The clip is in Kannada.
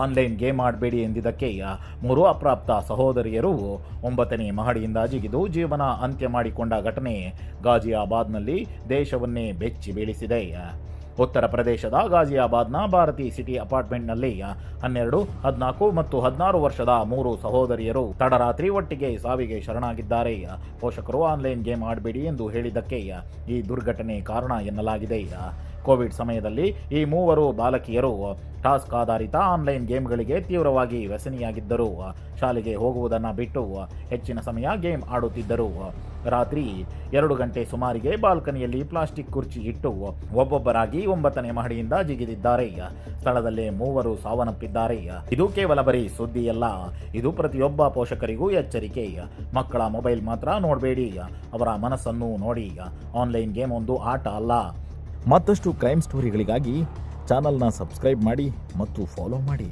ಆನ್ಲೈನ್ ಗೇಮ್ ಆಡಬೇಡಿ ಎಂದಿದ್ದಕ್ಕೆ ಮೂರು ಅಪ್ರಾಪ್ತ ಸಹೋದರಿಯರು 9ನೇ ಮಹಡಿಯಿಂದ ಜಿಗಿದು ಜೀವನ ಅಂತ್ಯ ಮಾಡಿಕೊಂಡ ಘಟನೆ ಗಾಜಿಯಾಬಾದ್ನಲ್ಲಿ ದೇಶವನ್ನೇ ಬೆಚ್ಚಿ ಬೀಳಿಸಿದೆ. ಉತ್ತರ ಪ್ರದೇಶದ ಗಾಜಿಯಾಬಾದ್ನ ಭಾರತಿ ಸಿಟಿ ಅಪಾರ್ಟ್ಮೆಂಟ್ನಲ್ಲಿ 12, 14 ಮತ್ತು 16 ವರ್ಷದ 3 ಸಹೋದರಿಯರು ತಡರಾತ್ರಿ ಒಟ್ಟಿಗೆ ಸಾವಿಗೆ ಶರಣಾಗಿದ್ದಾರೆ. ಪೋಷಕರು ಆನ್ಲೈನ್ ಗೇಮ್ ಆಡಬೇಡಿ ಎಂದು ಹೇಳಿದ್ದಕ್ಕೆ ಈ ದುರ್ಘಟನೆ ಕಾರಣ ಎನ್ನಲಾಗಿದೆ. ಕೋವಿಡ್ ಸಮಯದಲ್ಲಿ ಈ ಮೂವರು ಬಾಲಕಿಯರು ಟಾಸ್ಕ್ ಆಧಾರಿತ ಆನ್ಲೈನ್ ಗೇಮ್ಗಳಿಗೆ ತೀವ್ರವಾಗಿ ವ್ಯಸನಿಯಾಗಿದ್ದರು. ಶಾಲೆಗೆ ಹೋಗುವುದನ್ನು ಬಿಟ್ಟು ಹೆಚ್ಚಿನ ಸಮಯ ಗೇಮ್ ಆಡುತ್ತಿದ್ದರು. ರಾತ್ರಿ 2 ಗಂಟೆ ಸುಮಾರಿಗೆ ಬಾಲ್ಕನಿಯಲ್ಲಿ ಪ್ಲಾಸ್ಟಿಕ್ ಕುರ್ಚಿ ಇಟ್ಟು ಒಬ್ಬೊಬ್ಬರಾಗಿ 9ನೇ ಮಹಡಿಯಿಂದ ಜಿಗಿದಿದ್ದಾರೆ. ಸ್ಥಳದಲ್ಲೇ 3 ಸಾವನ್ನಪ್ಪಿದ್ದಾರೆ. ಇದು ಕೇವಲ ಬರೀ ಸುದ್ದಿಯಲ್ಲ, ಇದು ಪ್ರತಿಯೊಬ್ಬ ಪೋಷಕರಿಗೂ ಎಚ್ಚರಿಕೆ. ಮಕ್ಕಳ ಮೊಬೈಲ್ ಮಾತ್ರ ನೋಡಬೇಡಿ, ಅವರ ಮನಸ್ಸನ್ನು ನೋಡಿ. ಆನ್ಲೈನ್ ಗೇಮ್ ಒಂದು ಆಟ ಅಲ್ಲ. ಮತ್ತಷ್ಟು ಕ್ರೈಮ್ ಸ್ಟೋರಿಗಳಿಗಾಗಿ ಚಾನಲ್ನ ಸಬ್ಸ್ಕ್ರೈಬ್ ಮಾಡಿ ಮತ್ತು ಫಾಲೋ ಮಾಡಿ.